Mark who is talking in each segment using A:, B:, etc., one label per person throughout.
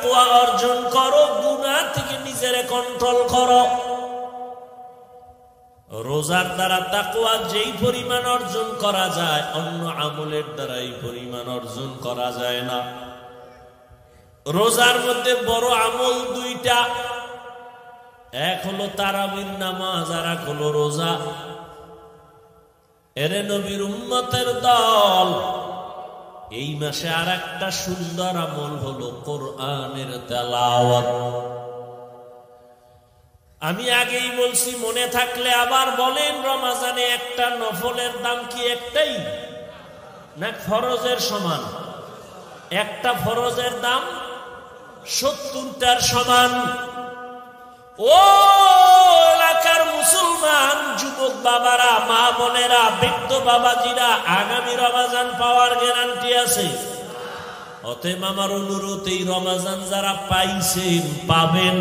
A: তাকওয়া অর্জন করো, গুনাহ থেকে নিজেরে কন্ট্রোল করো। রোজার দ্বারা তাকওয়া যেই পরিমাণ অর্জন করা যায়, অন্য আমলের দ্বারা এই পরিমাণ অর্জন করা যায় না। রোজার মধ্যে বড় আমল দুইটা, এক হলো তারাবির নামাজ, আর এক হলো রোজা। এরে নবীর উম্মতের দল, এই মাসে আর একটা সুন্দর আমল হলো কোরআনের তেলাওয়াত। আমি আগেই বলছি, মনে থাকলে আবার বলেন, রমজানে একটা নফলের দাম কি একটাই না ফরজের সমান? একটা ফরজের দাম 70টার সমান। ও এলাকার মুসলমান যুবক বাবারা, মা বোনেরা, বৃদ্ধ বাবাজিরা, আগামী রমজান পাওয়ার গ্যারান্টি আছে। অতএব আমার অনুরোধ, এই রমজান যারা পাইছেন, পাবেন,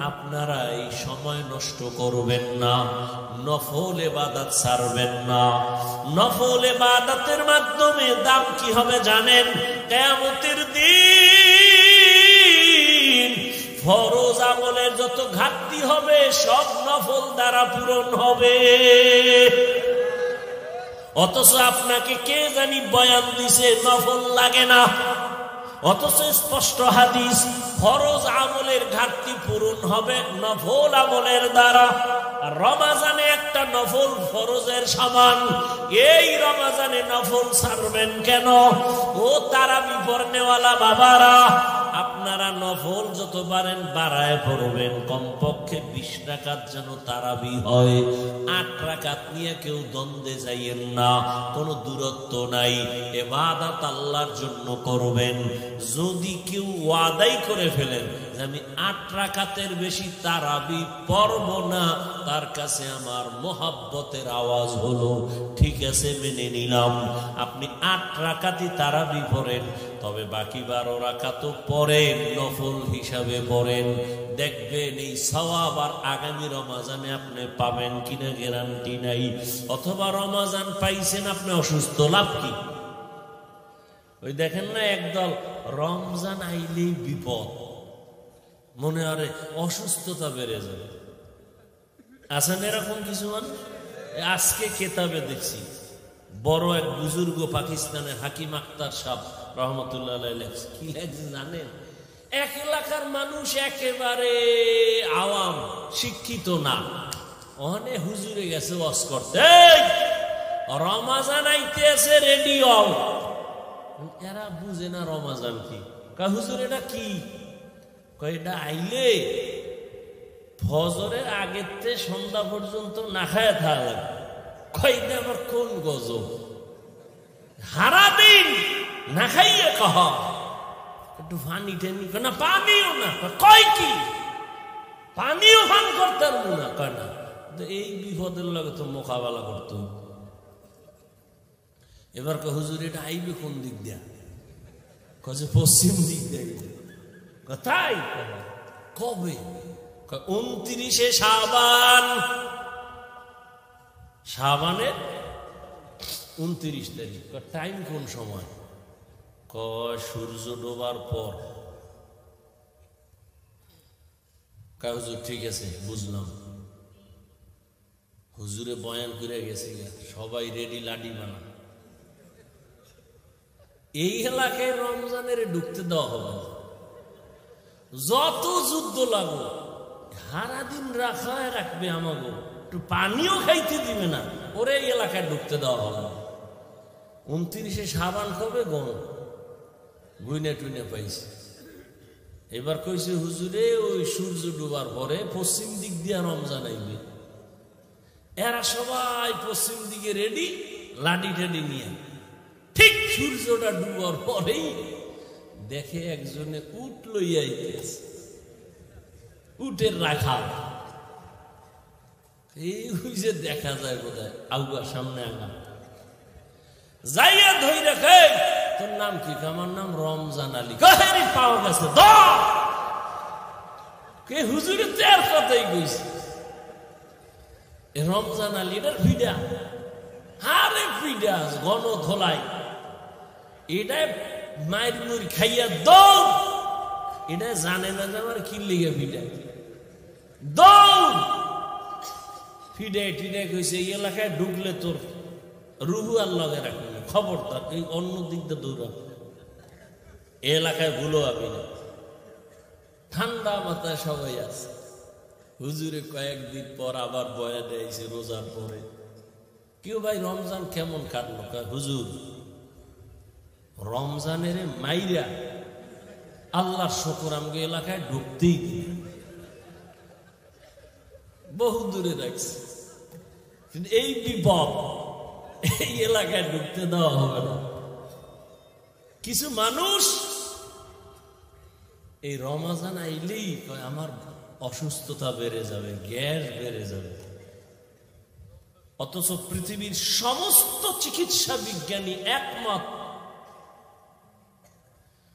A: আপনারা এই সময় নষ্ট করবেন না, নফল ইবাদত ছাড়বেন না। নফল ইবাদতের মাধ্যমে দাম কি হবে জানেন? কিয়ামতের দিন ফরজ আমলের যত ঘাটতি হবে সব নফল দ্বারা পূরণ হবে। অথচ আপনাকে কে জানি বয়ান দিছে নফল লাগে না, অথচ স্পষ্ট হাদিস, ফরজ আমলের ঘাটতি পূরণ হবে নফল আমলের দ্বারা। রমজানে একটা নফল ফরজের সমান। এই রমজানে নফল ছাড়বেন কেন? ও তারাবি পড়নেওয়ালা বাবারা, আপনারা নফল যত পারেন বাড়ায় পড়বেন। কমপক্ষে 20 রাকাত যেন তারাবি হয়। 8 রাকাত নিয়ে কেউ দ্বন্দ্বে যাইয়েন না, কোনো দূরত্ব নাই। ইবাদত আল্লাহর জন্য করবেন। যদি কেউ ওয়াদাই করে ফেলেন যে আমি 8 রাকাতের বেশি তারাবি পড়ব না, তার কাছে আমার মোহাব্বতের আওয়াজ হলো, ঠিক আছে মেনে নিলাম। আপনি 8 রাকাতই তারাবি পড়েন, তবে বাকি 12 রাকাতও পড়েন, নফল হিসাবে পড়েন। দেখবেন এই সওয়াব আর আগামী রমজানে আপনি পাবেন কিনা গ্যারান্টি নাই। অথবা রমজান পাইছেন, আপনি অসুস্থ, লাভ কি? ওই দেখেন না একদল, রমজান আইলেই বিপদ, মনে হয় অসুস্থতা বেড়ে যাবে। আছেন এরকম কিছু মানুষ? আজকে কেতাবে দেখছি, বড় এক বুজুর্গ পাকিস্তানের হাকিম আখতার সাহেব রহমতুল্লাহ আলাইহি লেখছে। কি লেখছে জানেন? এক এলাকার মানুষ একেবারে আওয়াম, শিক্ষিত না, ওখানে হুজুরে গেছে ওয়াজ করতে, রমজান আইতেছে, রেডি হও। এরা বুঝে না রমজান কি। কয় হুজুর এটা কি? কয় এটা আইলে ফজরের আগের থেকে সন্ধ্যা পর্যন্ত না খায় থাকবে। কয় এটা আবার কোন গজব? সারাদিন না খাইয়ে কহ, একটু পানি টেনি না, পানিও না। কয় কি পানিও পান করতে পারবো না? কয় না। এই বিপদের লাগে তো মোকাবেলা করতে। এবার হুজুর এটা আইবে কোন দিক দিয়া? কয়ে পশ্চিম দিক দিয়ে। তাই? কবে? 29শে শাবান, শাবানের 29 তারিখ। টাইম কোন সময়? কয় সূর্য ডোবার পর। কয় হুজুর ঠিক আছে, বুঝলাম। হুজুরে বয়ান করে গেছে, সবাই রেডি, লাডি বানা। এই এলাকায় রমজানের ঢুকতে দেওয়া হবে না। যত যুদ্ধ লাগো, সারাদিন রাখায় রাখবে, আমাকে একটু পানিও খাইতে দিবে না, ওরে এই এলাকায় ঢুকতে দেওয়া হবে না। 29শে শাবান কবে গণ গুইনে টুইনে পাইছে। এবার কইছে হুজুরে ওই সূর্য ডুবার পরে পশ্চিম দিক দিয়ে রমজান আইবে। এরা সবাই পশ্চিম দিকে রেডি, লাডি টেডি নিয়ে। ঠিক সূর্যটা ডুবার পরেই দেখে একজনে উট লইয়া আইতেছে, উটের রাখা। এই যে দেখা যায় বোধহয় আউগার সামনে আগা যাইয়া ধই রেখে, তোর নাম কি? আমার নাম রমজান আলী। পাওয়া গেছে কে? হুজুরে তের কথাই কইছে, রমজান আলীটার ফিডা, হারে ফিডা গণ ধলাই, এটা মায়ের মুড়ি খাইয়া দৌড়। এটা জানে না যে আমার কি লিগে ফিডায় দৌড় ফিডাই টিডাই কইছে এই এলাকায় ঢুকলে তোর রুহু আর লগে রাখবি না, খবরদার এই অন্য দিক দিয়ে দৌড়া, এ এলাকায় ভুলো আবি না। ঠান্ডা মাথায় সবাই আছে। হুজুরে কয়েকদিন পর আবার বয়া দিয়েছে রোজার পরে, কেউ ভাই রমজান কেমন কাটলো? হুজুর রমজানের মাইরা আল্লাহর শুকর আমাকে এলাকায় ঢুকতেই দিই, বহু দূরে রাখছে, এই বিপদ এই এলাকায় ঢুকতে দেওয়া হবে না। কিছু মানুষ এই রমজান আইলেই আমার অসুস্থতা বেড়ে যাবে, গ্যাস বেড়ে যাবে, অথচ পৃথিবীর সমস্ত চিকিৎসা বিজ্ঞানী একমত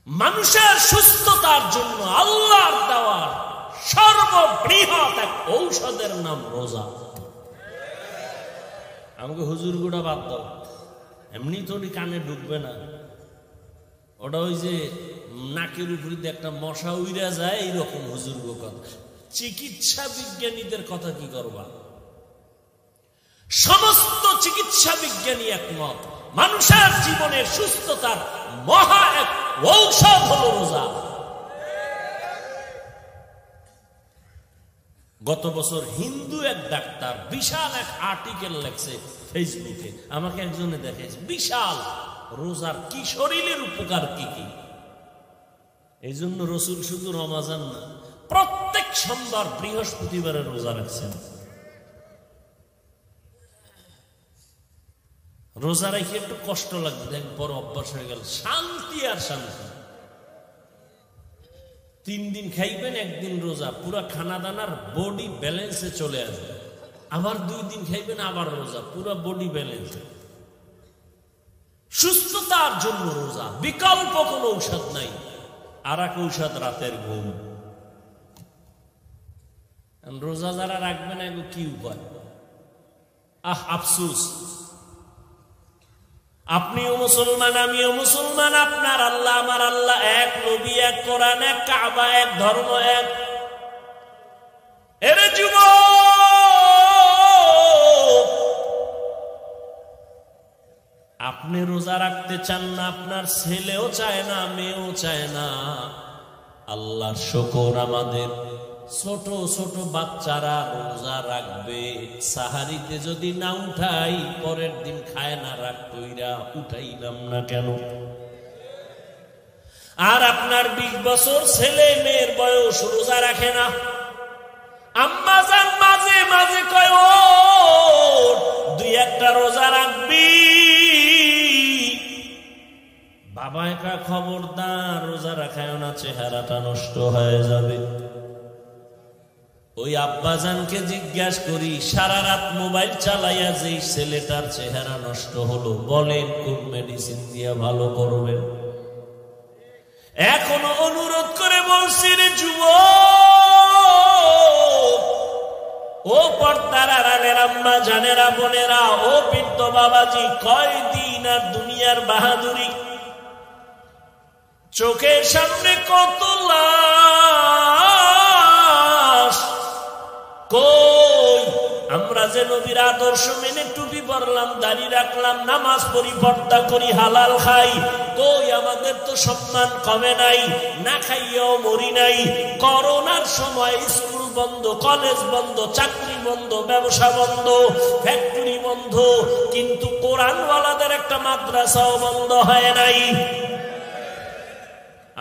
A: মানুষের সুস্থতার জন্য আল্লাহর দেওয়া সর্ববৃহৎ এক ঔষধের নাম রোজা। আমাকে হুজুর গুড়া বাদ দাও, এমনি তো কানে ঢুকবে না, ওটা ওই যে নাকের উপরে একটা মশা উইরা যায় এইরকম হুজুর গো কথা। চিকিৎসা বিজ্ঞানীদের কথা কি করবা? সমস্ত চিকিৎসা বিজ্ঞানী একমত মানুষের জীবনের সুস্থতার মহা এক ঔষধ হলো রোজা। গত বছর হিন্দু এক ডাক্তার বিশাল এক আর্টিকেল লেখছে ফেসবুকে, আমাকে একজনে দেখেছে, বিশাল রোজার কি শরীরের উপকার কি কি। এই জন্য রসুল শুধু রমজান না, প্রত্যেক সোমবার বৃহস্পতিবারে রোজা রাখছেন। রোজা রেখে একটু কষ্ট লাগবে, দেখ বড় অভ্যাস হয়ে গেল, শান্তি আর শান্তি। 3 দিন খাইবেন, একদিন রোজা, পুরা খানা দানার বডি ব্যালেন্সে চলে আসবে। আবার 2 দিন খাইবেন, আবার রোজা, পুরা বডি ব্যালেন্সে। সুস্থতার জন্য রোজা, বিকল্প কোনো ঔষধ নাই। আর এক ঔষধ রাতের ঘুম। রোজা যারা রাখবে না, এগুলো কি উপায়? আফসুস, আপনিও মুসলমান, আমিও মুসলমান, আপনার আল্লাহ আমার আল্লাহ এক, নবী এক, কোরআন এক, কাবা এক, ধর্ম এক। এরে যুবক, আপনি রোজা রাখতে চান না, আপনার ছেলেও চায় না, মেয়েও চায় না। আল্লাহর শুকর, আমাদের ছোট ছোট বাচ্চারা রোজা রাখবে, সাহারিতে যদি না উঠাই পরের দিন খায় না, রাগ কইরা উঠাইলাম না কেন? আর আপনার 20 বছর ছেলে মেয়ের বয়স রোজা রাখে না। আম্মা জান মাঝে মাঝে কয়, ও 2-1টা রোজা রাখবি। বাবা একা খবরদার রোজা রাখায় না, চেহারাটা নষ্ট হয়ে যাবে। ওই আব্বাজানকে জিজ্ঞাসা করি, সারা রাত মোবাইল চালাইয়া যেই ছেলেটার চেহারা নষ্ট হলো, বলেন কোন মেডিসিন দিয়া ভালো করবেন? এখনো অনুরোধ করে বলছি রে যুবক, ও পর্দার আড়ালের আম্মা জানেরা, বোনেরা, ও বৃদ্ধ বাবাজি, কয়দিন আর দুনিয়ার বাহাদুরি? চোখের সামনে কত লাশ, কই আমরা যে নবীর আদর্শ মেনে টুপি পরলাম, দাড়ি রাখলাম, নামাজ পড়ি, পর্দা করি, হালাল খাই, কই আমাদের তো সম্মান কমে নাই, না খাইয়াও মরি নাই। করোনার সময় স্কুল বন্ধ, কলেজ বন্ধ, চাকরি বন্ধ, ব্যবসা বন্ধ, ফ্যাক্টরি বন্ধ, কিন্তু কোরআনওয়ালাদের একটা মাদ্রাসাও বন্ধ হয় নাই।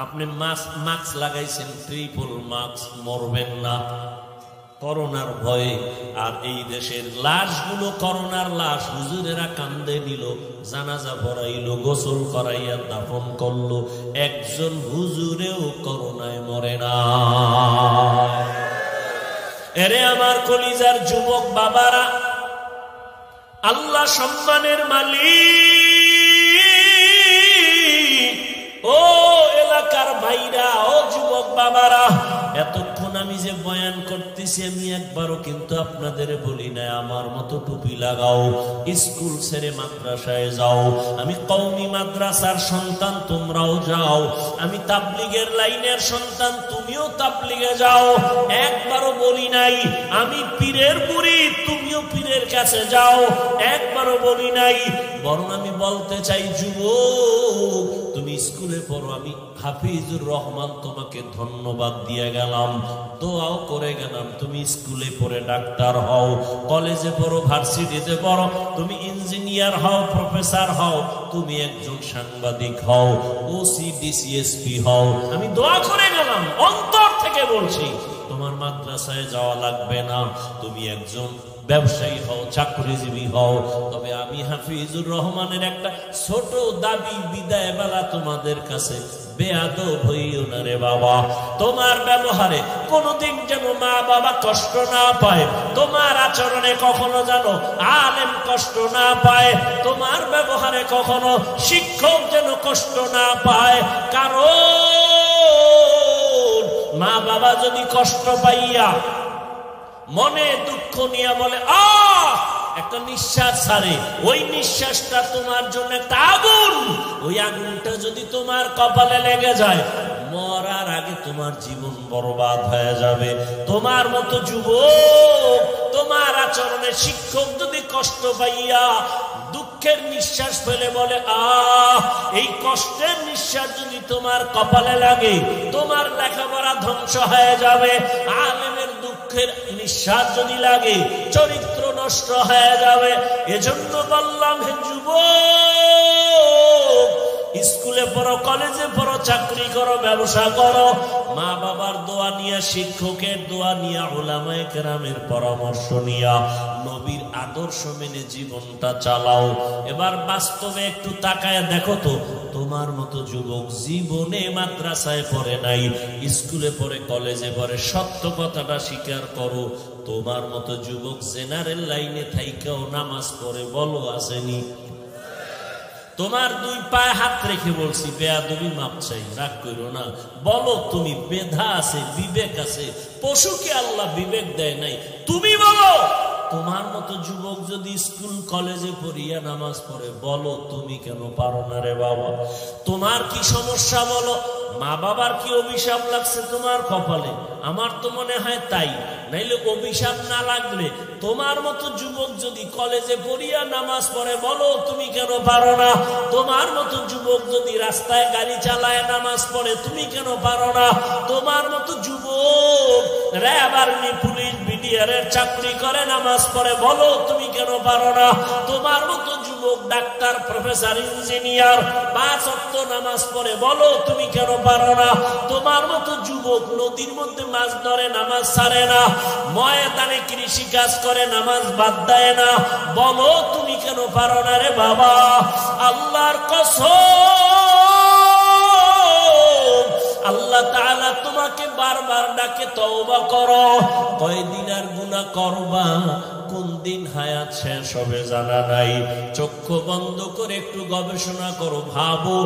A: আপনি মাস্ক লাগাইছেন, ট্রিপল মাস্ক, মরবেন না করোনার ভয়ে। আর এই দেশের লাশগুলো করোনার লাশ, হুজুরেরা কান্দে নিল, জানাজা পড়াইলো, গোসল করাইয়া দাফন করলো, একজন হুজুরেও করোনায় মরে না। এরে আমার কলিজার যুবক বাবারা, আল্লাহ সম্মানের মালিক, ও এলাকার ভাইরা, ও যুবক বাবারা, এতক্ষণ আমি যে বয়ান করতেছি আমি একবারও কিন্তু আপনাদের বলি না আমার মতো টুপি লাগাও, স্কুল ছেড়ে মাদ্রাসায় যাও। আমি কওমি মাদ্রাসার সন্তান, তোমরাও যাও। আমি তাবলীগের লাইনের সন্তান, তুমিও তাবলীগে যাও। একবারও বলি নাই আমি পীরের মুরিদ, তুমিও পীরের কাছে যাও। একবারও বলি নাই। বরং আমি বলতে চাই, যুবক তুমি স্কুলে পড়ো, আমি হাফিজুর রহমান তোমাকে ধন্যবাদ দিয়ে গেলাম, দোয়াও করে গেলাম। তুমি স্কুলে পড়ে ডাক্তার হও, কলেজে পড়ো, ভার্সিটিতে পড়ো, তুমি ইঞ্জিনিয়ার হও, প্রফেসর হও, তুমি একজন সাংবাদিক হও, ওসি ডিসিএসপি হও। আমি দোয়া করে গেলাম, অন্তর থেকে বলছি। তোমার মাদ্রাসায় যাওয়া লাগবে না, তুমি একজন ব্যবসায়ী হও, চাকরিজীবী হও। তবে আমি হাফিজুর রহমানের একটা ছোট দাবি বিদায় বেলা তোমাদের কাছে, বেয়াদব হইও না রে বাবা। তোমার ব্যবহারে কোনোদিন যেন মা বাবা কষ্ট না পায়, তোমার আচরণে কখনো যেন আলেম কষ্ট না পায়, তোমার ব্যবহারে কখনো শিক্ষক যেন কষ্ট না পায়। কারণ মা বাবা যদি কষ্ট পাইয়া মনে দুঃখ নিয়ে বলে একটা নিঃশ্বাস ছাড়ে, ওই নিঃশ্বাসটা তোমার জন্য একটা আগুন। ওই আগুনটা যদি তোমার কপালে লেগে যায়, মরার আগে তোমার জীবন বরবাদ হয়ে যাবে। তোমার মতো যুবক, তোমার আচরণে শিক্ষক যদি কষ্ট পাইয়া দুঃখের নিঃশ্বাস ফেলে বলে এই কষ্টের নিঃশ্বাস যদি তোমার কপালে লাগে, তোমার লেখাপড়া ধ্বংস হয়ে যাবে। আলেমের দুঃখের নিঃশ্বাস যদি লাগে, চরিত্র নষ্ট হয়ে যাবে। এজন্য বললাম, হে যুবক, স্কুলে পড়ো, কলেজে পড়ো, চাকরি করো, ব্যবসা করো, মা বাবার দোয়া নিয়ে, শিক্ষকের দোয়া নিয়ে, উলামায়ে কেরামের পরামর্শ নিয়ে, নবীর আদর্শ মেনে জীবনটা চালাও। এবার বাস্তবে একটু তাকায় দেখো তো, তোমার মতো যুবক জীবনে মাদ্রাসায় পড়ে নাই, স্কুলে পড়ে, কলেজে পড়ে। সত্য কথাটা স্বীকার করো, তোমার মতো যুবক জেনারেল লাইনে থাইকাও নামাজ পড়ে, বলো আসেনি? তোমার দুই পায়ে হাত রেখে বলছি, বেয়াদবি মাপ চাই, রাগ করো না। বলো তুমি, মেধা আছে, বিবেক আছে, পশুকে আল্লাহ বিবেক দেয় নাই। তুমি বলো, তোমার মতো যুবক যদি স্কুল কলেজে পড়িয়া নামাজ পড়ে, বলো তুমি কেন পারো না রে বাবা? তোমার কি সমস্যা বলো? মা বাবার কি অভিশাপ লাগছে তোমার কপালে? আমার তো মনে হয় তাই। নাইলে অভিশাপ না লাগলে তোমার মতো যুবক যদি কলেজে পড়িয়া নামাজ পড়ে, বলো তুমি কেন পারো না? তোমার মতো যুবক যদি রাস্তায় গাড়ি চালায় নামাজ পড়ে, তুমি কেন পারো না? তোমার মতো যুবক র্যাব, আর্মি, পুলিশ, বিডিআরের চাকরি করে নামাজ পড়ে, বলো তুমি কেন পারো না? তোমার মতো যুবক ডাক্তার, প্রফেসর, ইঞ্জিনিয়ার 5 ওয়াক্ত নামাজ পড়ে, বলো তুমি কেন পারো না? তোমার মতো যুবক নদীর মধ্যে মাছ ধরে, নামাজ ছাড়ে না, ময়দানে কৃষি কাজ করে, নামাজ বাদ দেয় না, বলো তুমি কেন পারো না রে বাবা? আল্লাহর কসম, আল্লাহ তাআলা তোমাকে বারবার ডাকে, তওবা করো। কয়দিন আর গুনাহ করবা, কোন দিন হায়াত শেষ হবে জানা নাই। চক্ষু বন্ধ করে একটু গবেষণা করো, ভাবো,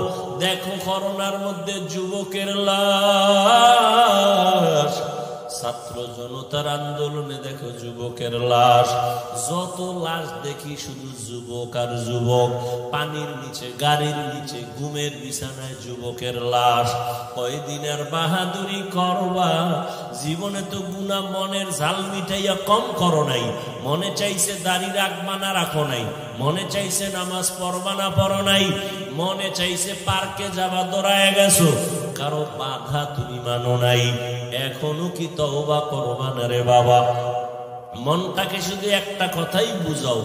A: দেখো করোনার মধ্যে যুবকের লাশ, ছাত্র জনতার আন্দোলনে দেখো যুবকের লাশ, যত লাশ দেখি শুধু যুবক আর যুবক, পানির নিচে, গাড়ির নিচে, ঘুমের বিছানায় যুবকের লাশ। কয়দিনের বাহাদুরি করবা? জীবনে তো গুনাহ মনের ঝাল মিটাইয়া কম করো নাই। মনে চাইছে দাড়ি রাখবা না, রাখো নাই। মনে চাইছে নামাজ পড়বা না, পড়ো নাই। মনে চাইছে পার্কে যাবা, দৌড়ায় গেছো, কারো বাধা তুমি মানো নাই। এখনো কি তওবা করবা না রে বাবা? মনটাকে শুধু একটা কথাই বুঝাও,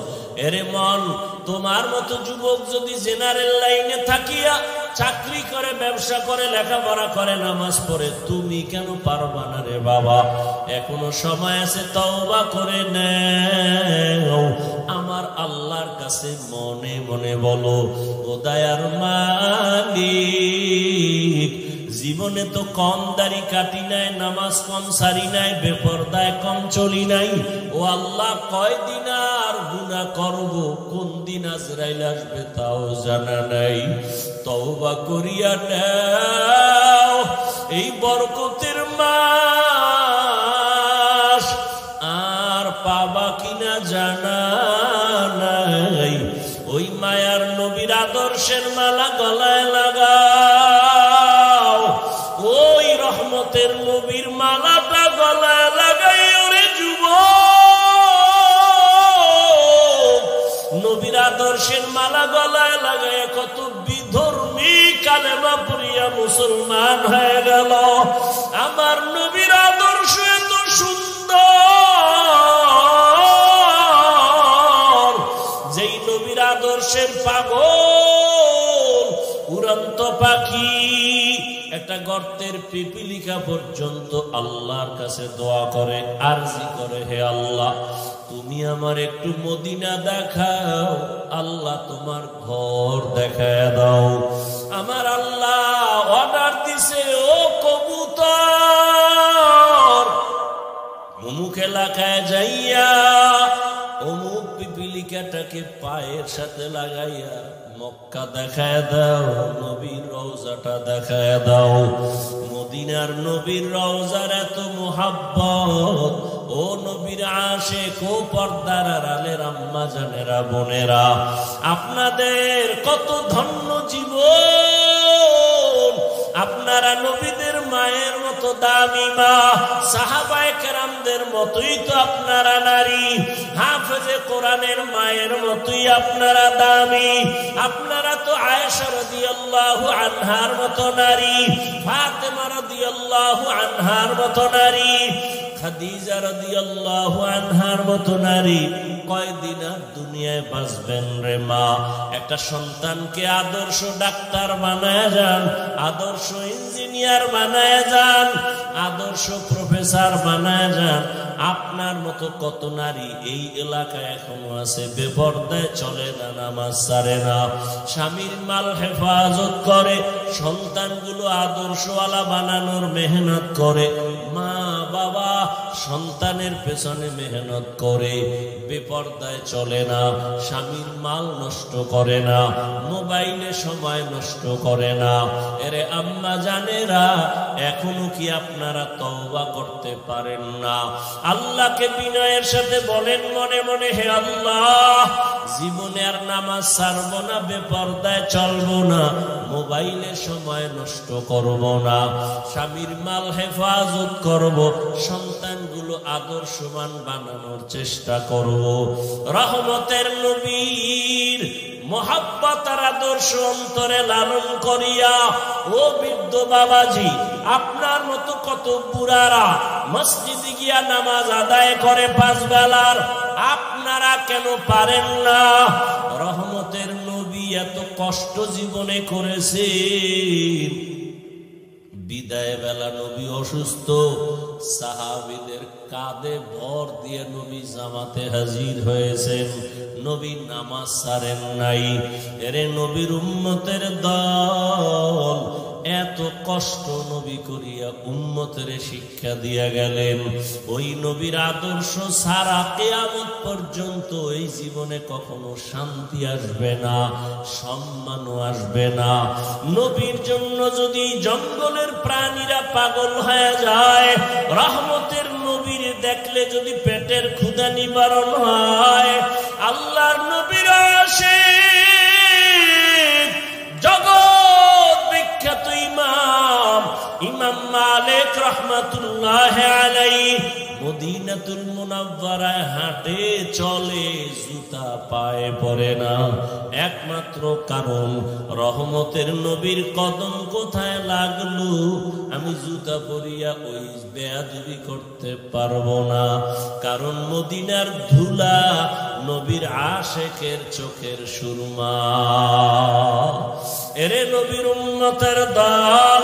A: এরে মন, তোমার মতো যুবক যদি জেনারেল লাইনে থাকিয়া চাকরি করে, ব্যবসা করে, লেখাপড়া করে, নামাজ পড়ে, তুমি কেন পারবা না রে বাবা? এখনো সময় আছে, তওবা করে নাও। আমার আল্লাহর কাছে মনে মনে বলো, ও দয়ার মালিক, জীবনে তো কম দাড়ি কাটি নাই, নামাজ কম সারি নাই, বেপরদায় কম চলি নাই। ও আল্লাহ, কয়দিন আর গুনাহ করব, কোন দিন আজরাইল আসবে তাও জানা নাই। তওবা করিয়া নাও, এই বরকতের মা আদর্শের মালা গলায় লাগাও, ওই রহমতের নবীর মালাটা গলায় লাগাই। ওরে যুবক, নবীর আদর্শের মালা গলায় লাগায় কত বিধর্মী কালেমা পড়িয়া মুসলমান হয়ে গেল। আমার নবীর আদর্শ এত সুন্দর, যেই নবীর আদর্শের পাগল উড়ন্ত পাখি একটা গর্তের পিপিলিকা পর্যন্ত আল্লাহর কাছে দোয়া করে, আরজি করে, হে আল্লাহ তুমি আমার একটু মদিনা দেখাও, আল্লাহ তোমার ঘর দেখায় দাও। আমার আল্লাহ অর্ডার দিছে, ও কবুতর অমুক এলাকায় যাইয়া অমুক পিপিলিকাটাকে পায়ের সাথে লাগাইয়া মক্কা দেখায় দাও, নবীর রওজাটা দেখায় দাও। মদিনার নবীর রওজার এত মুহাব্বত, ও নবীর আশিক, ও পর্দার আড়ালের আম্মা জানেরা, বোনেরা, আপনাদের কত ধন্য জীবন। আপনারা নবীদের মায়ের মতো দামি মা, সাহাবায়ে কেরামদের মতোই তো আপনারা নারী, হাফেজে কোরআনের মায়ের মতোই আপনারা দামি। আপনারা তো আয়েশা রাদিয়াল্লাহু আনহার মতো নারী, ফাতেমা রাদিয়াল্লাহু আনহার মতো নারী, খাদিজা রাদিয়াল্লাহু আনহার মতো নারী। কয়দিন আর দুনিয়ায় বাঁচবেন রে মা? একটা সন্তানকে আদর্শ ডাক্তার বানায় যান, আদর্শ ইঞ্জিনিয়ার বানায় যান, আদর্শ প্রফেসর বানায় যান। আপনার মতো কত নারী এই এলাকায় এখনো আছে, বেপরদায় চলে না, নামাজ ছাড়ে না, স্বামীর মাল হেফাজত করে, সন্তানগুলো আদর্শওয়ালা বানানোর মেহনত করে, মা বাবা সন্তানের পেছনে মেহনত করে, বেপরদায় চলে না, স্বামীর মাল নষ্ট করে না, মোবাইলে সময় নষ্ট করে না। এরে আম্মা জানেরা, এখনো কি আপনারা তওবা করতে পারেন না? আল্লাহকে বিনয়ের সাথে বলেন মনে মনে, হে আল্লাহ জীবনে আর নামাজ ছাড়বো না, বেপরদায় চলবো না, মোবাইলে সময় নষ্ট করব না, স্বামীর মাল হেফাজত করব, সন্তানগুলো আদর্শবান বানানোর চেষ্টা করব। রহমতের নবীর মোহাব্বত আর আদর্শ অন্তরে লালন করিয়া, ও বৃদ্ধ বাবাজি, আপনার মতো কত বুড়ারা মসজিদে গিয়া নামাজ আদায় করে 5 বেলার, আপনারা কেন পারেন না? রহমতের নবী এত কষ্ট জীবনে করেছেন, বিদায় বেলা নবী অসুস্থ, সাহাবীদের কাঁধে ভর দিয়ে নবী জামাতে হাজির হয়েছেন, নবী নামাজ ছাড়েন নাই। এরে নবীর উম্মতের দল এত কষ্ট নবী করিয়া উম্মতের শিক্ষা দিয়া গেলেন। ওই নবীর আদর্শ সারা কিয়ামত পর্যন্ত এই জীবনে কখনো শান্তি আসবে না, সম্মানও আসবে না। নবীর জন্য যদি জঙ্গলের প্রাণীরা পাগল হয়ে যায়, রহমতের নবীর দেখলে যদি পেটের ক্ষুধা নিবারণ হয়, আল্লাহর নবীর আশিক জগৎ বিখ্যাত ইমাম মালিক রাহমাতুল্লাহ আলাইহি মদিনাতুল মুনাওয়ারায় হাঁটে চলে, জুতা পায়ে পরে না, একমাত্র কারণ রহমতের নবীর কদম কোথায় লাগলো, আমি জুতা পরিয়া ওই বেয়াদবি করতে পারবো না। কারণ মদিনার ধুলা নবীর আশিকের চোখের সুরমা। এরে নবীর উম্মতের দল,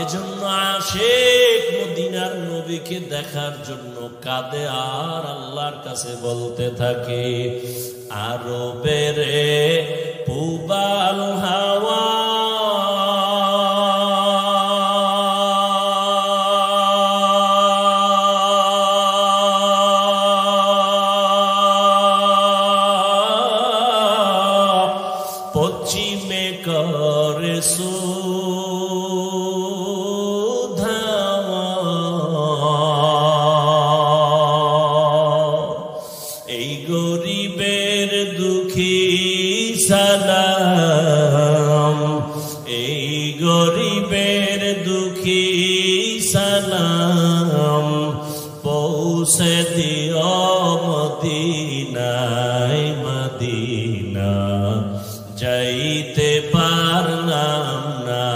A: এজন্য আশিক মদিনার নবীকে দেখার জন্য কাঁদে আর আল্লাহর কাছে বলতে থাকে, আরবেরে পুবাল হাওয়া পশ্চিমে করে সুধাওয়া, এই গরিবের দুঃখী সালাম সালাম পৌঁছে দিও মদিনায় মদিনা যাইতে পারলাম না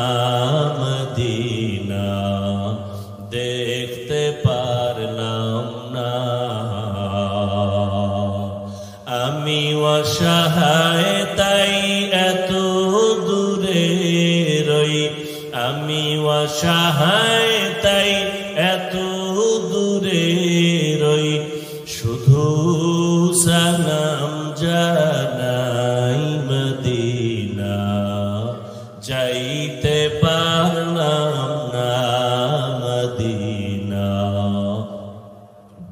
A: মদিনা দেখতে পারলাম না আমি অসহায় তাই এত দূরে রই আমি অসহায় তাই এত দূরে রই শুধু সালাম জানাই মদিনা যাইতে পারলাম না মদিনা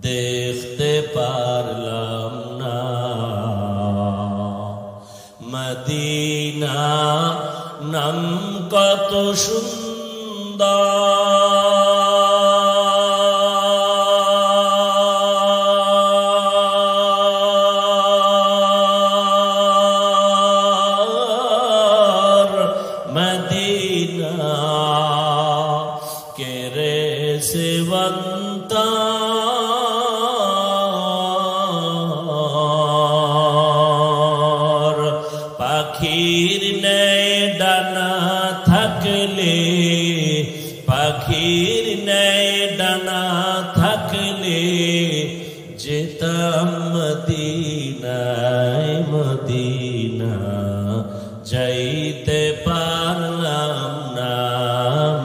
A: দেখতে পারলাম না মদিনা নাম কত সুন্দর মদিনা কেরে সেবন্তা পাখির নেয় ডানা থাকলে পাখির নেয় ডানা থাকলে যেতাম মদিনায় মদিনা যাইতে পারলাম না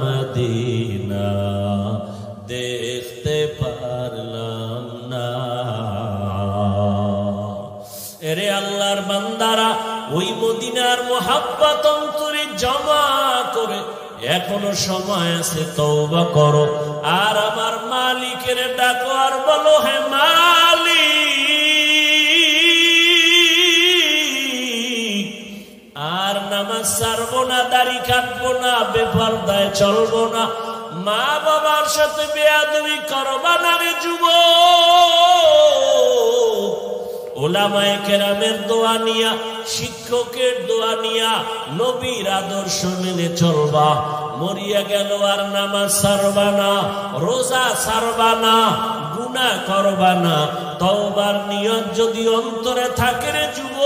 A: মদিনা দেখতে পারলাম না এরে আল্লাহর বান্দারা ওই মদিনার মোহাব্বত অন্তরে জমা করে এখনো সময় আছে তওবা করো আর আমার মালিকের ডাকো আর বলো হে মালিক আর নামাজ ছাড়বো না দাড়ি কাটবো না বেপরদায় চলবো না মা বাবার সাথে বেয়াদবি করবা না রে যুবক ওলামায়ে কেরামের দোয়া নিয়া শিক্ষকের দোয়া নিয়া নবীর আদর্শ মেনে চলবা মরিয়া গেল আর নামাজ ছাড়বা না রোজা ছাড়বা না গুনাহ করবা না তওবার নিয়ত যদি অন্তরে থাকে রে যুবক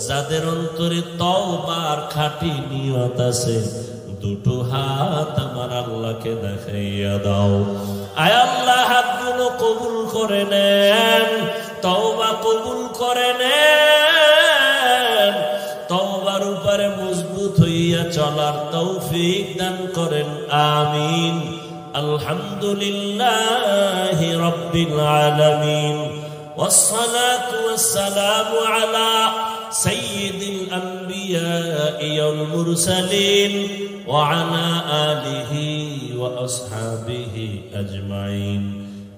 A: যাদের অন্তরে তওবার খাঁটি নিয়ত আছে দুটো হাত আমার আল্লাহকে দেখাইয়া দাও আয় আল্লাহ হাতগুলো কবুল করে নেন তওবা কবুল করে নেন তওবার উপরে মজবুত হইয়া চলার তৌফিক দান করেন আমিন আলহামদুলিল্লাহি রাব্বিল আলামিন والصلاة والسلام على سيد الأنبياء والمرسلين وعلى آله وأصحابه أجمعين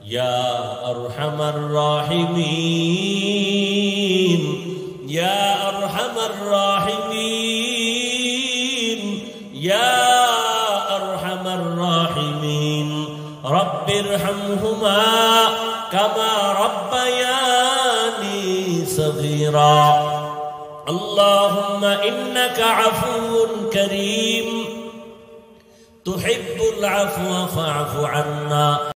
A: يا أرحم الراحمين يا أرحم الراحمين يا أرحم الراحمين رب ارحمهما كما ربياني صغيرا اللهم إنك عفو كريم تحب العفو فاعف عنا